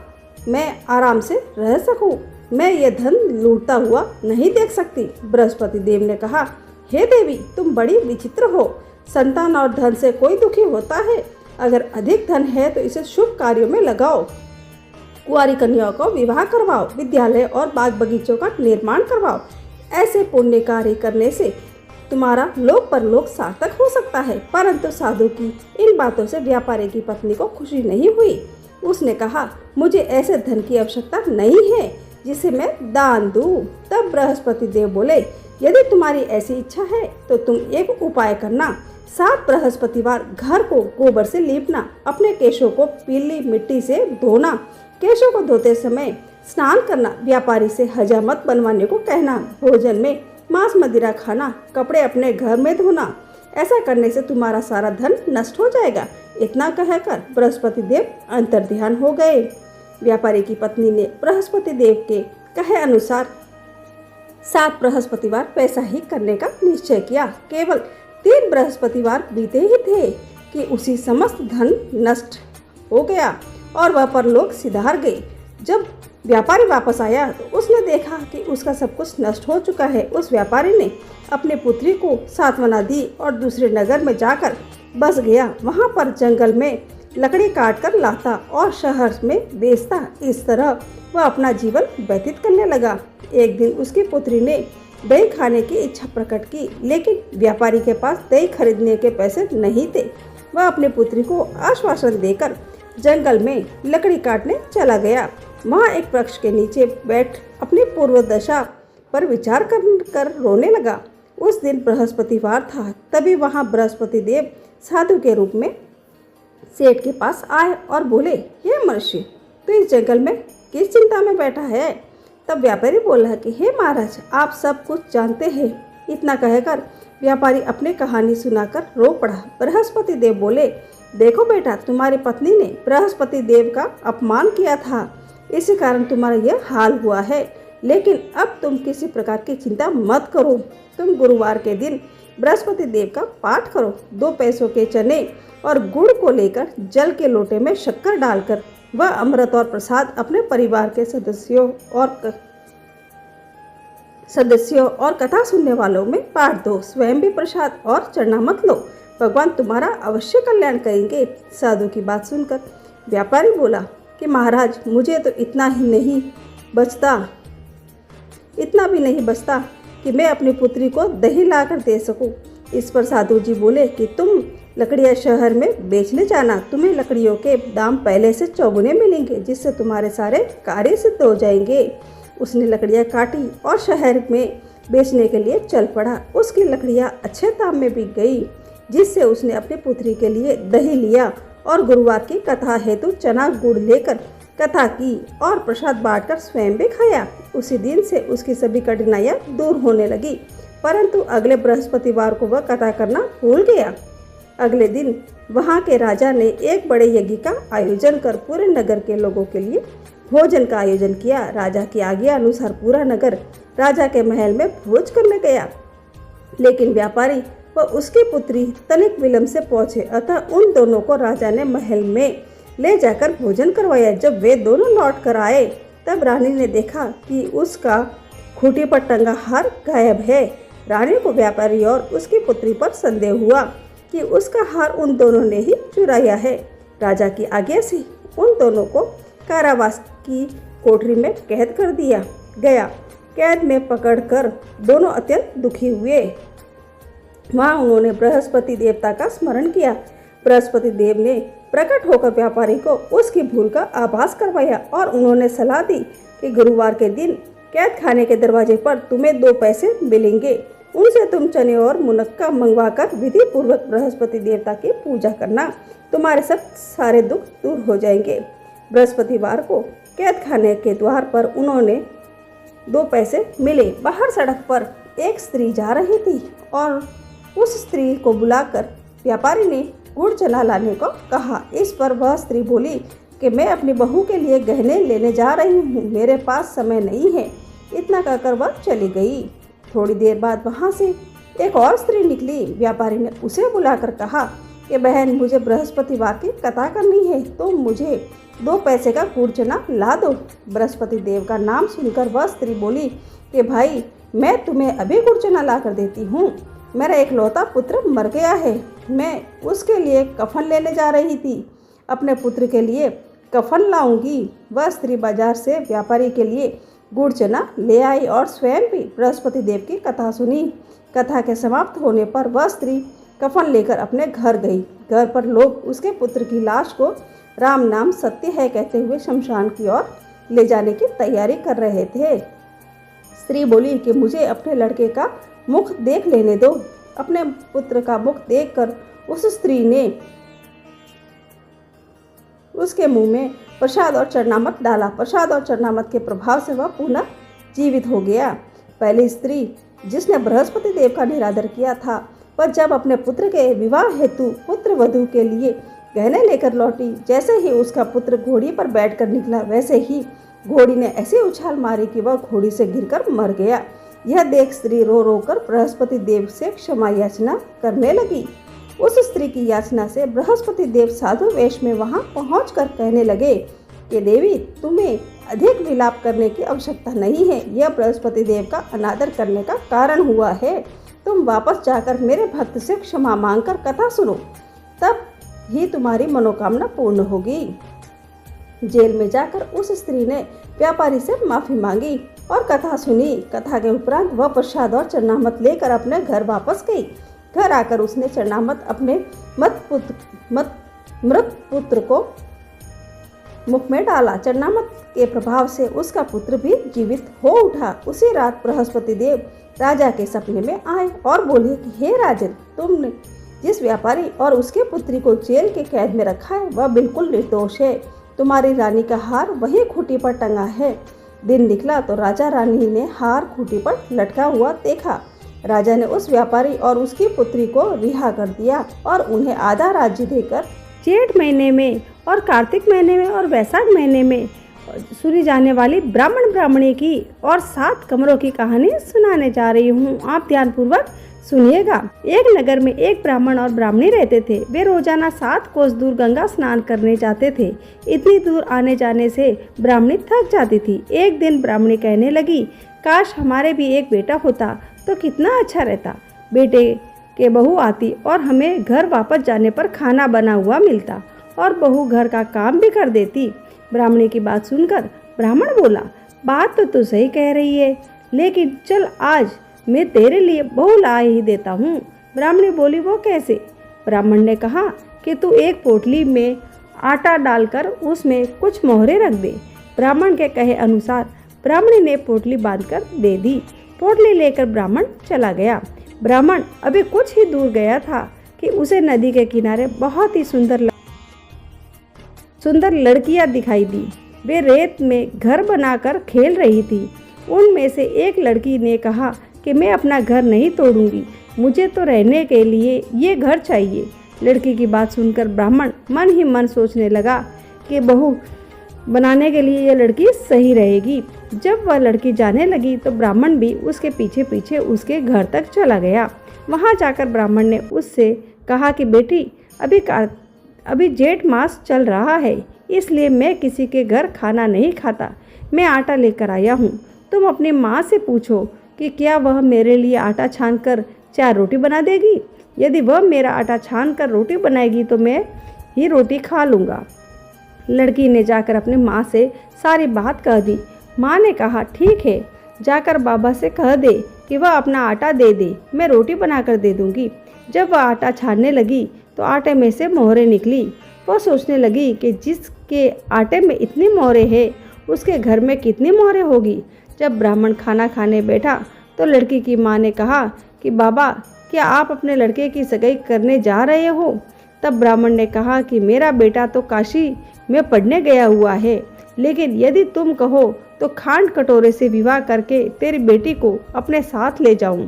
मैं आराम से रह सकूं। मैं ये धन लूटता हुआ नहीं देख सकती। बृहस्पति देव ने कहा, हे देवी, तुम बड़ी विचित्र हो। संतान और धन से कोई दुखी होता है। अगर अधिक धन है तो इसे शुभ कार्यों में लगाओ। कुंवारी कन्याओं को विवाह करवाओ, विद्यालय और बाग बगीचों का निर्माण करवाओ। ऐसे पुण्य कार्य करने से तुम्हारा लोक परलोक सार्थक हो सकता है। परंतु साधु की इन बातों से व्यापारी की पत्नी को खुशी नहीं हुई। उसने कहा, मुझे ऐसे धन की आवश्यकता नहीं है जिसे मैं दान दूं। तब बृहस्पति देव बोले, यदि तुम्हारी ऐसी इच्छा है तो तुम एक उपाय करना। 7 बृहस्पतिवार घर को गोबर से लीपना, अपने केशों को पीली मिट्टी से धोना, केशों को धोते समय स्नान करना, व्यापारी से हजामत बनवाने को कहना, भोजन में मांस मदिरा खाना, कपड़े अपने घर में धोना। ऐसा करने से तुम्हारा सारा धन नष्ट हो जाएगा। इतना कहकर बृहस्पति देव अंतर्ध्यान हो गए। व्यापारी की पत्नी ने बृहस्पति देव के कहे अनुसार 7 बृहस्पतिवार पैसा ही करने का निश्चय किया। केवल 3 बृहस्पतिवार बीते ही थे कि उसी समस्त धन नष्ट हो गया और वह परलोक सिधार गई। जब व्यापारी वापस आया तो उसने देखा कि उसका सब कुछ नष्ट हो चुका है। उस व्यापारी ने अपने पुत्री को सांत्वना दी और दूसरे नगर में जाकर बस गया। वहाँ पर जंगल में लकड़ी काट कर लाता और शहर में बेचता। इस तरह वह अपना जीवन व्यतीत करने लगा। एक दिन उसकी पुत्री ने दही खाने की इच्छा प्रकट की, लेकिन व्यापारी के पास दही खरीदने के पैसे नहीं थे। वह अपनी पुत्री को आश्वासन देकर जंगल में लकड़ी काटने चला गया। वहाँ एक वृक्ष के नीचे बैठ अपनी पूर्व दशा पर विचार कर रोने लगा। उस दिन बृहस्पतिवार था। तभी वहाँ बृहस्पति देव साधु के रूप में सेठ के पास आए और बोले, हे मनुष्य, तो इस जंगल में किस चिंता में बैठा है? तब व्यापारी बोला कि हे महाराज, आप सब कुछ जानते हैं। इतना कहकर व्यापारी अपनी कहानी सुनाकर रो पड़ा। बृहस्पति देव बोले, देखो बेटा, तुम्हारी पत्नी ने बृहस्पति देव का अपमान किया था, इसी कारण तुम्हारा यह हाल हुआ है। लेकिन अब तुम किसी प्रकार की चिंता मत करो। तुम गुरुवार के दिन बृहस्पति देव का पाठ करो। 2 पैसों के चने और गुड़ को लेकर जल के लोटे में शक्कर डालकर वह अमृत और प्रसाद अपने परिवार के सदस्यों और कथा सुनने वालों में बांट दो। स्वयं भी प्रसाद और चढ़ना मत लो। भगवान तुम्हारा अवश्य कल्याण करेंगे। साधु की बात सुनकर व्यापारी बोला कि महाराज, मुझे तो इतना भी नहीं बचता कि मैं अपनी पुत्री को दही लाकर दे सकूं। इस पर साधु जी बोले कि तुम लकड़ियाँ शहर में बेचने जाना। तुम्हें लकड़ियों के दाम पहले से चौगुने मिलेंगे, जिससे तुम्हारे सारे कार्य सिद्ध हो जाएंगे। उसने लकड़ियाँ काटी और शहर में बेचने के लिए चल पड़ा। उसकी लकड़ियाँ अच्छे दाम में बिक गई, जिससे उसने अपनी पुत्री के लिए दही लिया और गुरुवार की कथा हेतु चना गुड़ लेकर कथा की और प्रसाद बांटकर स्वयं भी खाया। उसी दिन से उसकी सभी कठिनाइयाँ दूर होने लगी, परंतु अगले बृहस्पतिवार को वह कथा करना भूल गया। अगले दिन वहाँ के राजा ने एक बड़े यज्ञ का आयोजन कर पूरे नगर के लोगों के लिए भोजन का आयोजन किया। राजा की आज्ञा अनुसार पूरा नगर राजा के महल में भोज करने गया, लेकिन व्यापारी व उसकी पुत्री तनिक विलंब से पहुंचे, अतः उन दोनों को राजा ने महल में ले जाकर भोजन करवाया। जब वे दोनों लौट कर आए, तब रानी ने देखा कि उसका खूंटी पर टंगा हार गायब है। रानी को व्यापारी और उसकी पुत्री पर संदेह हुआ कि उसका हार उन दोनों ने ही चुराया है। राजा की आज्ञा से उन दोनों को कारावास की कोठरी में कैद कर दिया गया। कैद में पकड़कर दोनों अत्यंत दुखी हुए। वहाँ उन्होंने बृहस्पति देवता का स्मरण किया। बृहस्पति देव ने प्रकट होकर व्यापारी को उसकी भूल का आभास करवाया और उन्होंने सलाह दी कि गुरुवार के दिन कैद खाने के दरवाजे पर तुम्हें 2 पैसे मिलेंगे। उनसे तुम चने और मुनक्का मंगवाकर विधि पूर्वक बृहस्पति देवता की पूजा करना। तुम्हारे सब सारे दुख दूर हो जाएंगे। बृहस्पतिवार को कैद खाने के द्वार पर उन्होंने 2 पैसे मिले। बाहर सड़क पर एक स्त्री जा रही थी और उस स्त्री को बुलाकर व्यापारी ने गुड़ चना लाने को कहा। इस पर वह स्त्री बोली कि मैं अपनी बहू के लिए गहने लेने जा रही हूँ, मेरे पास समय नहीं है। इतना कहकर वह चली गई। थोड़ी देर बाद वहाँ से एक और स्त्री निकली। व्यापारी ने उसे बुलाकर कहा कि बहन, मुझे बृहस्पतिवार की कथा करनी है, तो मुझे 2 पैसे का गुड़ चना ला दो। बृहस्पति देव का नाम सुनकर वह स्त्री बोली कि भाई, मैं तुम्हें अभी गुड़ चना ला कर देती हूँ। मेरा एकलौता पुत्र मर गया है, मैं उसके लिए कफन लेने जा रही थी। अपने पुत्र के लिए कफन लाऊंगी। वह स्त्री बाजार से व्यापारी के लिए गुड़ चना ले आई और स्वयं भी बृहस्पति देव की कथा सुनी। कथा के समाप्त होने पर वह स्त्री कफन लेकर अपने घर गई। घर पर लोग उसके पुत्र की लाश को राम नाम सत्य है कहते हुए शमशान की ओर ले जाने की तैयारी कर रहे थे। स्त्री बोली कि मुझे अपने लड़के का मुख देख लेने दो। अपने पुत्र का मुख देखकर उस स्त्री ने उसके मुंह में प्रसाद और चरणामृत डाला। प्रसाद और चरणामृत के प्रभाव से वह पुनः जीवित हो गया। पहली स्त्री जिसने बृहस्पति देव का निरादर किया था, पर जब अपने पुत्र के विवाह हेतु पुत्र वधू के लिए गहने लेकर लौटी, जैसे ही उसका पुत्र घोड़ी पर बैठकर निकला, वैसे ही घोड़ी ने ऐसी उछाल मारी कि वह घोड़ी से गिरकर मर गया। यह देख स्त्री रो रो कर बृहस्पति देव से क्षमा याचना करने लगी। उस स्त्री की याचना से बृहस्पति देव साधु वेश में वहां पहुंचकर कहने लगे कि देवी, तुम्हें अधिक विलाप करने की आवश्यकता नहीं है। यह बृहस्पति देव का अनादर करने का कारण हुआ है। तुम वापस जाकर मेरे भक्त से क्षमा मांगकर कथा सुनो, तब ही तुम्हारी मनोकामना पूर्ण होगी। जेल में जाकर उस स्त्री ने व्यापारी से माफी मांगी और कथा सुनी। कथा के उपरांत वह प्रसाद और चरणामृत लेकर अपने घर वापस गई। घर आकर उसने चरणामृत अपने मृत पुत्र को मुख में डाला। चरणामृत के प्रभाव से उसका पुत्र भी जीवित हो उठा। उसी रात बृहस्पति देव राजा के सपने में आए और बोले कि हे राजन, तुमने जिस व्यापारी और उसके पुत्री को जेल के कैद में रखा है, वह बिल्कुल निर्दोष है। तुम्हारी रानी का हार वही खूंटी पर टंगा है। दिन निकला तो राजा रानी ने हार खूंटी पर लटका हुआ देखा। राजा ने उस व्यापारी और उसकी पुत्री को रिहा कर दिया और उन्हें आधा राज्य देकर जेठ महीने में और कार्तिक महीने में और वैशाख महीने में सुनी जाने वाली ब्राह्मण ब्राह्मणी की और 7 कमरों की कहानी सुनाने जा रही हूँ। आप ध्यानपूर्वक सुनिएगा। एक नगर में एक ब्राह्मण और ब्राह्मणी रहते थे। वे रोजाना 7 कोस दूर गंगा स्नान करने जाते थे। इतनी दूर आने जाने से ब्राह्मणी थक जाती थी। एक दिन ब्राह्मणी कहने लगी, काश हमारे भी एक बेटा होता तो कितना अच्छा रहता। बेटे के बहू आती और हमें घर वापस जाने पर खाना बना हुआ मिलता और बहू घर का काम भी कर देती। ब्राह्मणी की बात सुनकर ब्राह्मण बोला, बात तो तू सही कह रही है, लेकिन चल आज मैं तेरे लिए बहू ला ही देता हूँ। ब्राह्मणी बोली, वो कैसे? ब्राह्मण ने कहा कि तू एक पोटली में आटा डालकर उसमें कुछ मोहरे रख दे। ब्राह्मण के कहे अनुसार ब्राह्मणी ने पोटली बांधकर दे दी। पोटली लेकर ब्राह्मण चला गया। ब्राह्मण अभी कुछ ही दूर गया था कि उसे नदी के किनारे बहुत ही सुंदर लड़कियां दिखाई दी। वे रेत में घर बनाकर खेल रही थी। उनमें से एक लड़की ने कहा कि मैं अपना घर नहीं तोड़ूंगी, मुझे तो रहने के लिए ये घर चाहिए। लड़की की बात सुनकर ब्राह्मण मन ही मन सोचने लगा कि बहू बनाने के लिए यह लड़की सही रहेगी। जब वह लड़की जाने लगी तो ब्राह्मण भी उसके पीछे पीछे उसके घर तक चला गया। वहां जाकर ब्राह्मण ने उससे कहा कि बेटी, अभी जेठ मास चल रहा है, इसलिए मैं किसी के घर खाना नहीं खाता। मैं आटा लेकर आया हूँ। तुम अपनी माँ से पूछो कि क्या वह मेरे लिए आटा छानकर 4 रोटी बना देगी। यदि वह मेरा आटा छानकर रोटी बनाएगी तो मैं ही रोटी खा लूँगा। लड़की ने जाकर अपनी माँ से सारी बात कह दी। माँ ने कहा ठीक है, जाकर बाबा से कह दे कि वह अपना आटा दे दे, मैं रोटी बनाकर दे दूँगी। जब वह आटा छानने लगी तो आटे में से मोहरें निकली। वह सोचने लगी कि जिसके आटे में इतनी मोहरें हैं उसके घर में कितनी मोहरें होगी। जब ब्राह्मण खाना खाने बैठा तो लड़की की माँ ने कहा कि बाबा, क्या आप अपने लड़के की सगाई करने जा रहे हो। तब ब्राह्मण ने कहा कि मेरा बेटा तो काशी में पढ़ने गया हुआ है, लेकिन यदि तुम कहो तो खांड कटोरे से विवाह करके तेरी बेटी को अपने साथ ले जाऊं।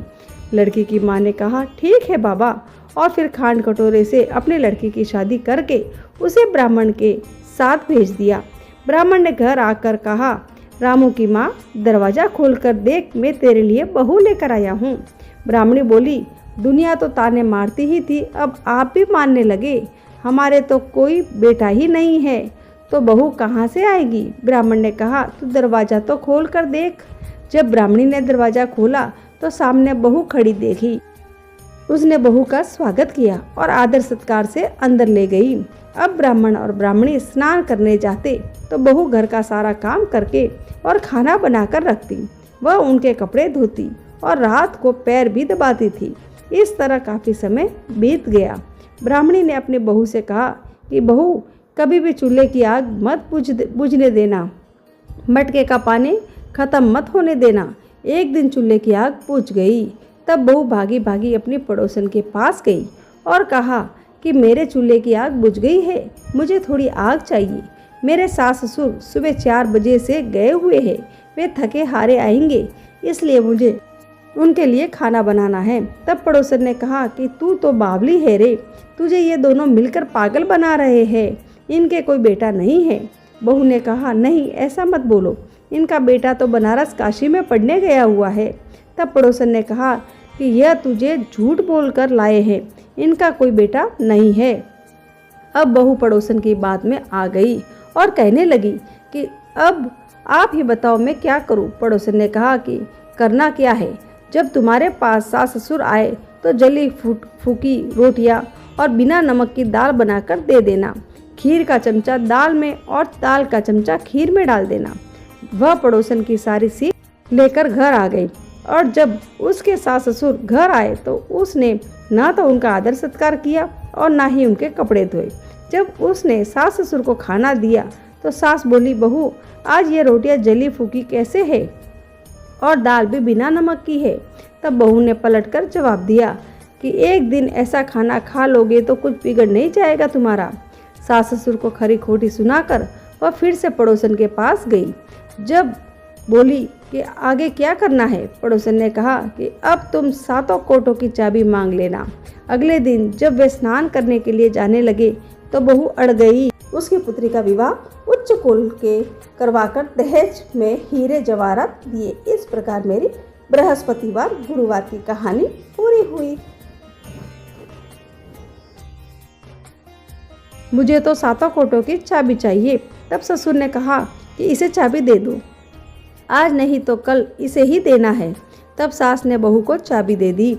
लड़की की माँ ने कहा ठीक है बाबा, और फिर खांड कटोरे से अपनी लड़की की शादी करके उसे ब्राह्मण के साथ भेज दिया। ब्राह्मण ने घर आकर कहा, रामू की माँ, दरवाज़ा खोलकर देख, मैं तेरे लिए बहू लेकर आया हूँ। ब्राह्मणी बोली, दुनिया तो ताने मारती ही थी, अब आप भी मानने लगे। हमारे तो कोई बेटा ही नहीं है, तो बहू कहाँ से आएगी। ब्राह्मण ने कहा, तू दरवाज़ा तो खोल कर देख। जब ब्राह्मणी ने दरवाज़ा खोला तो सामने बहू खड़ी देखी। उसने बहू का स्वागत किया और आदर सत्कार से अंदर ले गई। अब ब्राह्मण और ब्राह्मणी स्नान करने जाते तो बहू घर का सारा काम करके और खाना बनाकर रखती। वह उनके कपड़े धोती और रात को पैर भी दबाती थी। इस तरह काफ़ी समय बीत गया। ब्राह्मणी ने अपनी बहू से कहा कि बहू, कभी भी चूल्हे की आग मत बुझने देना, मटके का पानी खत्म मत होने देना। एक दिन चूल्हे की आग बुझ गई। तब बहू भागी भागी अपनी पड़ोसन के पास गई और कहा कि मेरे चूल्हे की आग बुझ गई है, मुझे थोड़ी आग चाहिए। मेरे सास ससुर सुबह 4 बजे से गए हुए हैं, वे थके हारे आएंगे, इसलिए मुझे उनके लिए खाना बनाना है। तब पड़ोसन ने कहा कि तू तो बावली है रे, तुझे ये दोनों मिलकर पागल बना रहे हैं, इनके कोई बेटा नहीं है। बहू ने कहा, नहीं ऐसा मत बोलो, इनका बेटा तो बनारस काशी में पढ़ने गया हुआ है। तब पड़ोसन ने कहा कि यह तुझे झूठ बोलकर लाए हैं, इनका कोई बेटा नहीं है। अब बहू पड़ोसन की बात में आ गई और कहने लगी कि अब आप ही बताओ मैं क्या करूं। पड़ोसन ने कहा कि करना क्या है, जब तुम्हारे पास सास ससुर आए तो जली फूकी रोटियां और बिना नमक की दाल बनाकर दे देना। खीर का चमचा दाल में और दाल का चमचा खीर में डाल देना। वह पड़ोसन की सारी सीख लेकर घर आ गई और जब उसके सास ससुर घर आए तो उसने ना तो उनका आदर सत्कार किया और ना ही उनके कपड़े धोए। जब उसने सास ससुर को खाना दिया तो सास बोली, बहू आज ये रोटियां जली फूकी कैसे है और दाल भी बिना नमक की है। तब बहू ने पलटकर जवाब दिया कि एक दिन ऐसा खाना खा लोगे तो कुछ बिगड़ नहीं जाएगा तुम्हारा। सास ससुर को खरी खोटी सुनाकर वह फिर से पड़ोसन के पास गई। जब बोली कि आगे क्या करना है, पड़ोसन ने कहा कि अब तुम 7 कोटों की चाबी मांग लेना। अगले दिन जब वे स्नान करने के लिए जाने लगे तो बहू अड़ गई। उसकी पुत्री का विवाह उच्च कुल के करवाकर दहेज में हीरे जवाहरात दिए। इस प्रकार मेरी बृहस्पतिवार गुरुवार की कहानी पूरी हुई। मुझे तो 7 कोटों की चाबी चाहिए। तब ससुर ने कहा कि इसे चाबी दे दो, आज नहीं तो कल इसे ही देना है। तब सास ने बहू को चाबी दे दी।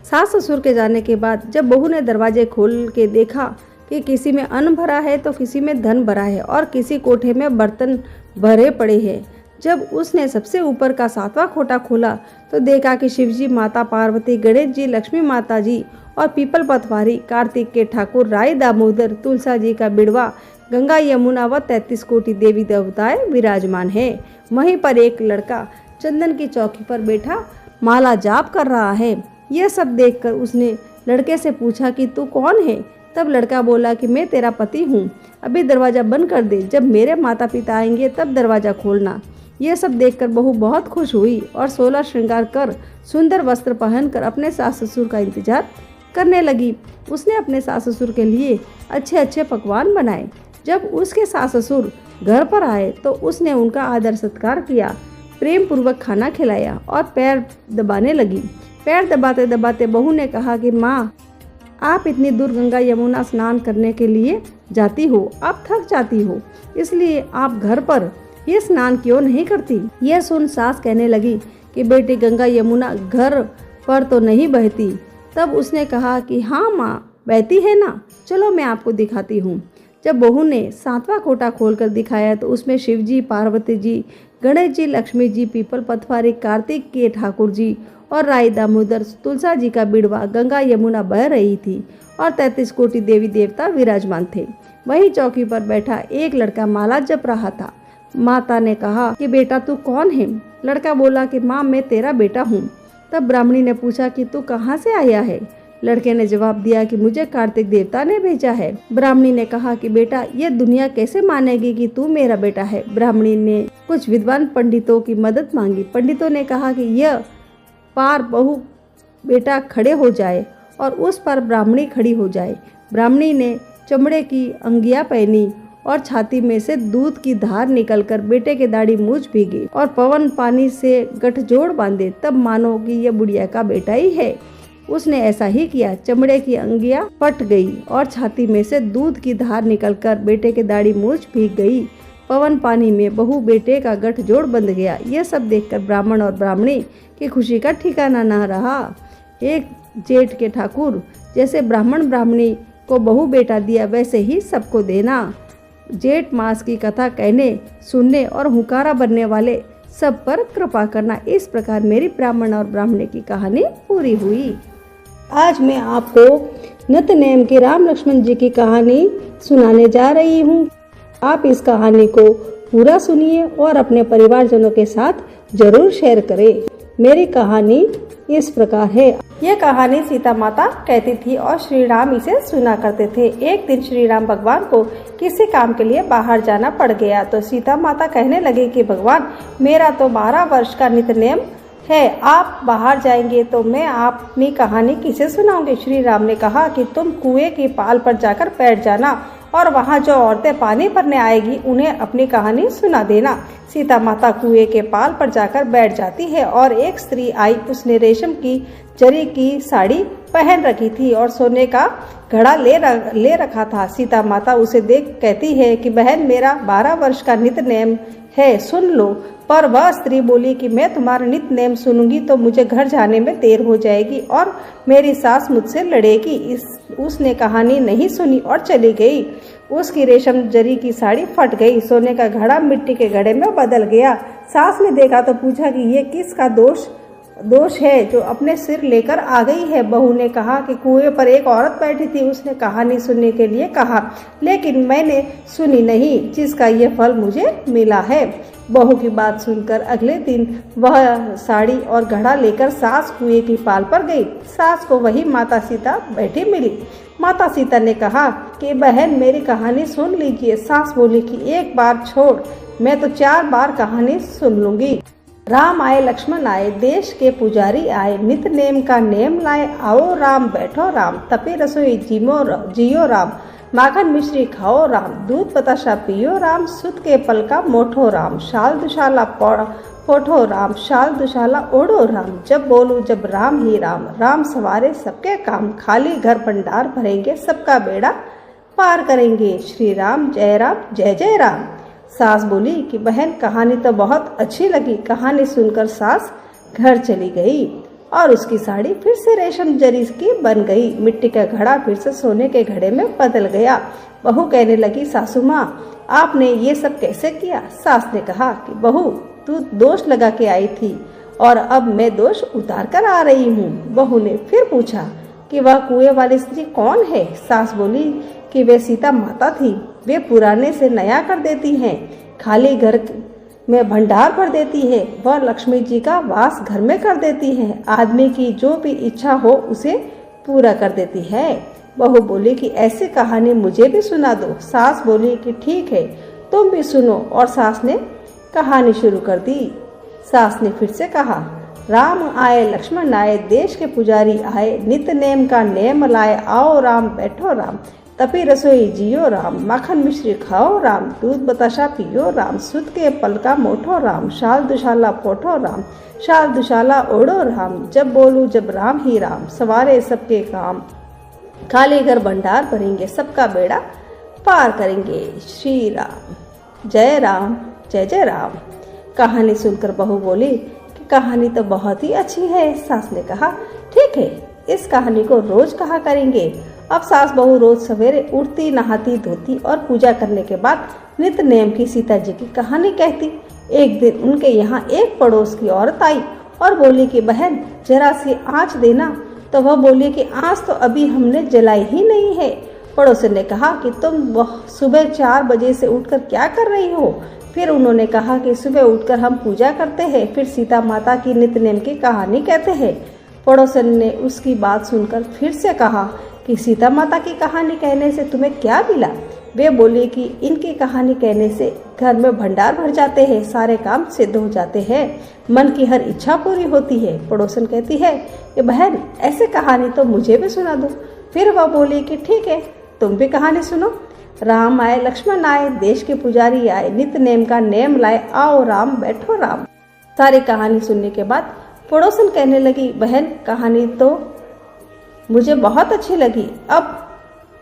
सास ससुर के जाने के बाद जब बहू ने दरवाजे खोल के देखा कि किसी में अन्न भरा है तो किसी में धन भरा है और किसी कोठे में बर्तन भरे पड़े हैं, जब उसने सबसे ऊपर का 7वां खोटा खोला तो देखा कि शिवजी, माता पार्वती, गणेश जी, लक्ष्मी माता जी और पीपल पतवारी, कार्तिक के ठाकुर, राय दामोदर, तुलसा जी का बिड़वा, गंगा यमुना व 33 कोटि देवी देवताएं विराजमान है। वहीं पर एक लड़का चंदन की चौकी पर बैठा माला जाप कर रहा है। यह सब देखकर उसने लड़के से पूछा कि तू कौन है? तब लड़का बोला कि मैं तेरा पति हूँ, अभी दरवाजा बंद कर दे, जब मेरे माता पिता आएंगे तब दरवाजा खोलना। यह सब देखकर बहू बहुत खुश हुई और 16 श्रृंगार कर सुंदर वस्त्र पहनकर अपने सास ससुर का इंतजार करने लगी। उसने अपने सास ससुर के लिए अच्छे अच्छे पकवान बनाए। जब उसके सास ससुर घर पर आए तो उसने उनका आदर सत्कार किया, प्रेम पूर्वक खाना खिलाया और पैर दबाने लगी। पैर दबाते दबाते बहू ने कहा कि माँ, आप इतनी दूर गंगा यमुना स्नान करने के लिए जाती हो, आप थक जाती हो, इसलिए आप घर पर ये स्नान क्यों नहीं करती? यह सुन सास कहने लगी कि बेटी, गंगा यमुना घर पर तो नहीं बहती। तब उसने कहा कि हाँ माँ, बहती है ना, चलो मैं आपको दिखाती हूँ। जब बहू ने 7वां खोटा खोलकर दिखाया तो उसमें शिव जी, पार्वती जी, गणेश जी, लक्ष्मी जी, पीपल पतवारी, कार्तिक के ठाकुर जी और राय दामोदर, तुलसा जी का बिड़वा, गंगा यमुना बह रही थी और 33 कोटि देवी देवता विराजमान थे। वहीं चौकी पर बैठा एक लड़का माला जप रहा था। माता ने कहा कि बेटा, तू कौन है? लड़का बोला कि माँ, मैं तेरा बेटा हूँ। तब ब्राह्मणी ने पूछा कि तू कहाँ से आया है? लड़के ने जवाब दिया कि मुझे कार्तिक देवता ने भेजा है। ब्राह्मणी ने कहा कि बेटा, ये दुनिया कैसे मानेगी कि तू मेरा बेटा है? ब्राह्मणी ने कुछ विद्वान पंडितों की मदद मांगी। पंडितों ने कहा कि यह पार बहू बेटा खड़े हो जाए और उस पर ब्राह्मणी खड़ी हो जाए। ब्राह्मणी ने चमड़े की अंगिया पहनी और छाती में से दूध की धार निकलकर बेटे के दाढ़ी मूछ भीगी और पवन पानी से गठजोड़ बांधे, तब मानो कि यह बुढ़िया का बेटा ही है। उसने ऐसा ही किया। चमड़े की अंगिया फट गई और छाती में से दूध की धार निकलकर बेटे के दाढ़ी मूछ भीग गई। पवन पानी में बहू बेटे का गठजोड़ बंध गया। यह सब देखकर ब्राह्मण और ब्राह्मणी की खुशी का ठिकाना न रहा। एक जेठ के ठाकुर जैसे ब्राह्मण ब्राह्मणी को बहू बेटा दिया, वैसे ही सबको देना। जेठ मास की कथा कहने, सुनने और हुकारा बनने वाले सब पर कृपा करना। इस प्रकार मेरी ब्राह्मण और ब्राह्मणी की कहानी पूरी हुई। आज मैं आपको नित्यनेम की राम लक्ष्मण जी की कहानी सुनाने जा रही हूँ। आप इस कहानी को पूरा सुनिए और अपने परिवारजनों के साथ जरूर शेयर करें। मेरी कहानी इस प्रकार है। यह कहानी सीता माता कहती थी और श्री राम इसे सुना करते थे। एक दिन श्री राम भगवान को किसी काम के लिए बाहर जाना पड़ गया तो सीता माता कहने लगी कि भगवान, मेरा तो 12 वर्ष का नित्यनेम है, आप बाहर जाएंगे तो मैं अपनी कहानी किसे सुनाऊंगी? श्री राम ने कहा कि तुम कुएं की पाल पर जाकर बैठ जाना और वहाँ जो औरतें पानी भरने आएगी उन्हें अपनी कहानी सुना देना। सीता माता कुएं के पाल पर जाकर बैठ जाती है और एक स्त्री आई। उसने रेशम की जरी की साड़ी पहन रखी थी और सोने का घड़ा ले रखा था। सीता माता उसे देख कहती है कि बहन, मेरा 12 वर्ष का नित्यनेम है, सुन लो। पर वह स्त्री बोली कि मैं तुम्हारा नित्यनेम सुनूंगी तो मुझे घर जाने में देर हो जाएगी और मेरी सास मुझसे लड़ेगी। उसने कहानी नहीं सुनी और चली गई। उसकी रेशम जरी की साड़ी फट गई, सोने का घड़ा मिट्टी के घड़े में बदल गया। सास ने देखा तो पूछा कि ये किसका दोष है जो अपने सिर लेकर आ गई है? बहू ने कहा कि कुएं पर एक औरत बैठी थी, उसने कहानी सुनने के लिए कहा, लेकिन मैंने सुनी नहीं, जिसका ये फल मुझे मिला है। बहू की बात सुनकर अगले दिन वह साड़ी और घड़ा लेकर सास कुएं की पाल पर गई। सास को वही माता सीता बैठी मिली। माता सीता ने कहा कि बहन, मेरी कहानी सुन लीजिए। सास बोली कि एक बार छोड़, मैं तो 4 बार कहानी सुन लूंगी। राम आए, लक्ष्मण आए, देश के पुजारी आए, नित नेम का नेम लाए, आओ राम बैठो राम, तपे रसोई जियो राम, माखन मिश्री खाओ राम, दूध बताशा पियो राम, सुत के पल का मोठो राम, शाल दुशाला पोठो राम, शाल दुशाला ओढ़ो राम, जब बोलूं जब राम ही राम, राम सवारे सबके काम, खाली घर भंडार भरेंगे, सबका बेड़ा पार करेंगे, श्री राम जय जय राम। सास बोली कि बहन, कहानी तो बहुत अच्छी लगी। कहानी सुनकर सास घर चली गई और उसकी साड़ी फिर से रेशम जरी की बन गई। मिट्टी का घड़ा फिर से सोने के घड़े में बदल गया। बहू कहने लगी, सासू माँ, आपने ये सब कैसे किया? सास ने कहा कि बहू, तू दोष लगा के आई थी और अब मैं दोष उतार कर आ रही हूँ। बहू ने फिर पूछा कि वह कुएं वाली स्त्री कौन है। सास बोली कि वे सीता माता थी। वे पुराने से नया कर देती हैं, खाली घर में भंडार भर देती है। वह लक्ष्मी जी का वास घर में कर देती है। आदमी की जो भी इच्छा हो उसे पूरा कर देती है। बहू बोली कि ऐसी कहानी मुझे भी सुना दो। सास बोली कि ठीक है, तुम भी सुनो। और सास ने कहानी शुरू कर दी। सास ने फिर से कहा, राम आए लक्ष्मण आए, देश के पुजारी आए, नित नेम का नेम लाए, आओ राम बैठो राम, तपी रसोई जियो राम, माखन मिश्री खाओ राम, दूध बताशा पियो राम, सुत के पलका मोठो राम, शाल दुशाला पोठो राम, शाल दुशाला ओढ़ो राम, जब बोलूं जब राम ही राम, सवारे सबके काम, खाली घर भंडार भरेंगे, सबका बेड़ा पार करेंगे, श्री राम जय राम जय जय राम। कहानी सुनकर बहू बोली कि कहानी तो बहुत ही अच्छी है। सास ने कहा, ठीक है, इस कहानी को रोज कहा करेंगे। अब सास बहू रोज सवेरे उठती, नहाती धोती और पूजा करने के बाद नित नेम की सीता जी की कहानी कहती। एक दिन उनके यहाँ एक पड़ोस की औरत आई और बोली कि बहन जरा सी आँच देना। तो वह बोली कि आँच तो अभी हमने जलाई ही नहीं है। पड़ोसन ने कहा कि तुम सुबह 4 बजे से उठकर क्या कर रही हो। फिर उन्होंने कहा कि सुबह उठकर हम पूजा करते हैं, फिर सीता माता की नित नेम की कहानी कहते हैं। पड़ोसन ने उसकी बात सुनकर फिर से कहा कि सीता माता की कहानी कहने से तुम्हें क्या मिला। वे बोली कि इनकी कहानी कहने से घर में भंडार भर जाते हैं, सारे काम सिद्ध हो जाते हैं, मन की हर इच्छा पूरी होती है। पड़ोसन कहती है कि बहन ऐसे कहानी तो मुझे भी सुना दो। फिर वह बोली कि ठीक है, तुम भी कहानी सुनो। राम आए लक्ष्मण आए, देश के पुजारी आए, नित नेम का नेम लाए, आओ राम बैठो राम। सारी कहानी सुनने के बाद पड़ोसन कहने लगी, बहन कहानी तो मुझे बहुत अच्छी लगी। अब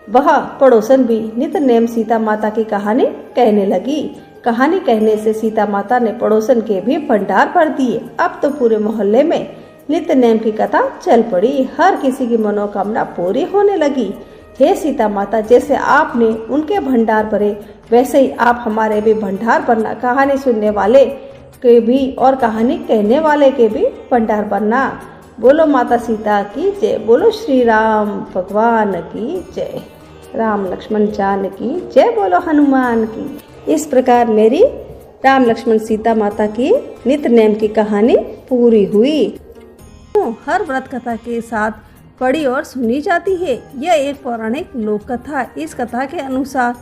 वह पड़ोसन भी नित नेम सीता माता की कहानी कहने लगी। कहानी कहने से सीता माता ने पड़ोसन के भी भंडार भर दिए। अब तो पूरे मोहल्ले में नित नेम की कथा चल पड़ी। हर किसी की मनोकामना पूरी होने लगी। हे सीता माता, जैसे आपने उनके भंडार भरे वैसे ही आप हमारे भी भंडार भरना। कहानी सुनने वाले के भी और कहानी कहने वाले के भी भंडार भरना। बोलो माता सीता की जय, बोलो श्री राम भगवान की जय, राम लक्ष्मण जान की जय, बोलो हनुमान की। इस प्रकार मेरी राम लक्ष्मण सीता माता की नित नेम की कहानी पूरी हुई। हर व्रत कथा के साथ पढ़ी और सुनी जाती है। यह एक पौराणिक लोक कथा। इस कथा के अनुसार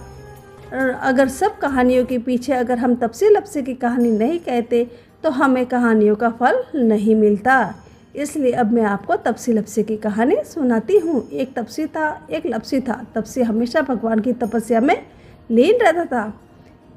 अगर सब कहानियों के पीछे अगर हम तपसी लपसी की कहानी नहीं कहते तो हमें कहानियों का फल नहीं मिलता। इसलिए अब मैं आपको तपसी लपसी की कहानी सुनाती हूँ। एक तपसी था, एक लपसी था। तपसी हमेशा भगवान की तपस्या में लीन रहता था।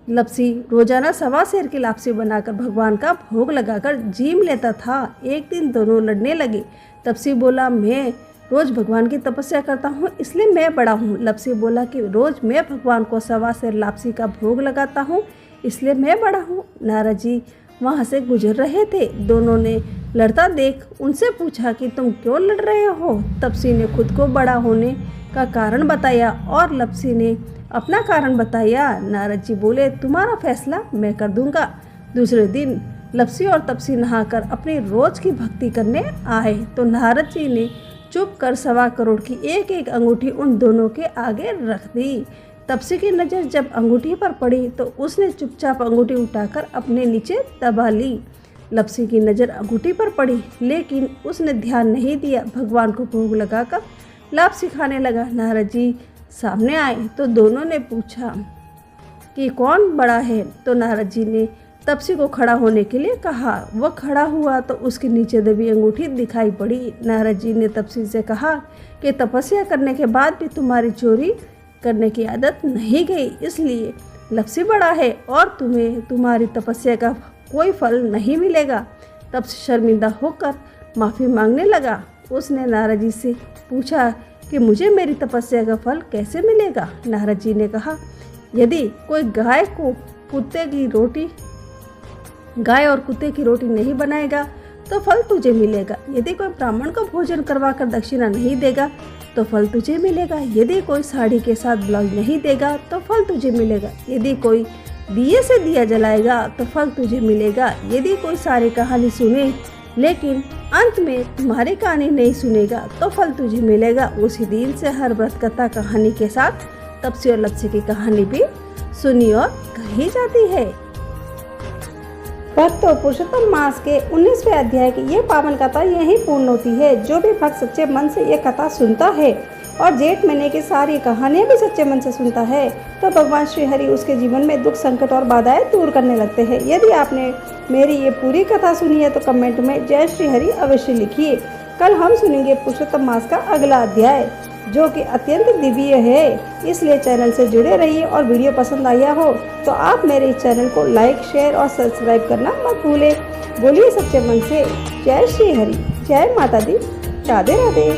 लपसी रोजाना 1.25 सेर की लापसी बनाकर भगवान का भोग लगाकर जीम लेता था। एक दिन दोनों लड़ने लगे। तपसी बोला, मैं रोज भगवान की तपस्या करता हूँ इसलिए मैं बड़ा हूँ। लपसी बोला कि रोज मैं भगवान को 1.25 सेर लापसी का भोग लगाता हूँ इसलिए मैं बड़ा हूँ। नारद जी वहाँ से गुजर रहे थे। दोनों ने लड़ता देख उनसे पूछा कि तुम क्यों लड़ रहे हो। तपसी ने खुद को बड़ा होने का कारण बताया और लपसी ने अपना कारण बताया। नारद जी बोले, तुम्हारा फैसला मैं कर दूंगा। दूसरे दिन लपसी और तपसी नहाकर अपनी रोज की भक्ति करने आए तो नारद जी ने चुप कर 1.25 करोड़ की एक एक अंगूठी उन दोनों के आगे रख दी। तपसी की नज़र जब अंगूठी पर पड़ी तो उसने चुपचाप अंगूठी उठाकर अपने नीचे दबा ली। लपसी की नज़र अंगूठी पर पड़ी लेकिन उसने ध्यान नहीं दिया। भगवान को भोग लगाकर लापसी खाने लगा। नारद जी सामने आए तो दोनों ने पूछा कि कौन बड़ा है। तो नारद जी ने तपसी को खड़ा होने के लिए कहा। वह खड़ा हुआ तो उसके नीचे दबी अंगूठी दिखाई पड़ी। नारद जी ने तपसी से कहा कि तपस्या करने के बाद भी तुम्हारी चोरी करने की आदत नहीं गई, इसलिए लपसी बड़ा है और तुम्हें तुम्हारी तपस्या का कोई फल नहीं मिलेगा। तपसी शर्मिंदा होकर माफ़ी मांगने लगा। उसने नारद जी से पूछा कि मुझे मेरी तपस्या का फल कैसे मिलेगा। नारद जी ने कहा, यदि कोई गाय और कुत्ते की रोटी नहीं बनाएगा तो फल तुझे मिलेगा। यदि कोई ब्राह्मण को भोजन करवाकर दक्षिणा नहीं देगा तो फल तुझे मिलेगा। यदि कोई साड़ी के साथ ब्लाउज नहीं देगा तो फल तुझे मिलेगा। यदि कोई दिए से दिया जलाएगा तो फल तुझे मिलेगा। यदि कोई सारी कहानी सुने लेकिन अंत में तुम्हारी कहानी नहीं सुनेगा तो फल तुझे मिलेगा। उसी दिन से हर व्रत कथा कहानी के साथ तपस्वी और लक्ष्य की कहानी भी सुनी और कही जाती है। भक्तों, पुरुषोत्तम मास के 19वें अध्याय की ये पावन कथा यहीं पूर्ण होती है। जो भी भक्त सच्चे मन से ये कथा सुनता है और जेठ महीने की सारी कहानियाँ भी सच्चे मन से सुनता है तो भगवान श्री हरि उसके जीवन में दुख, संकट और बाधाएं दूर करने लगते हैं। यदि आपने मेरी ये पूरी कथा सुनी है तो कमेंट में जय श्री हरि अवश्य लिखिए। कल हम सुनेंगे पुरुषोत्तम मास का अगला अध्याय जो कि अत्यंत दिव्य है। इसलिए चैनल से जुड़े रहिए और वीडियो पसंद आया हो तो आप मेरे इस चैनल को लाइक, शेयर और सब्सक्राइब करना मत भूलें। बोलिए सच्चे मन से जय श्री हरि, जय माता दी, राधे राधे।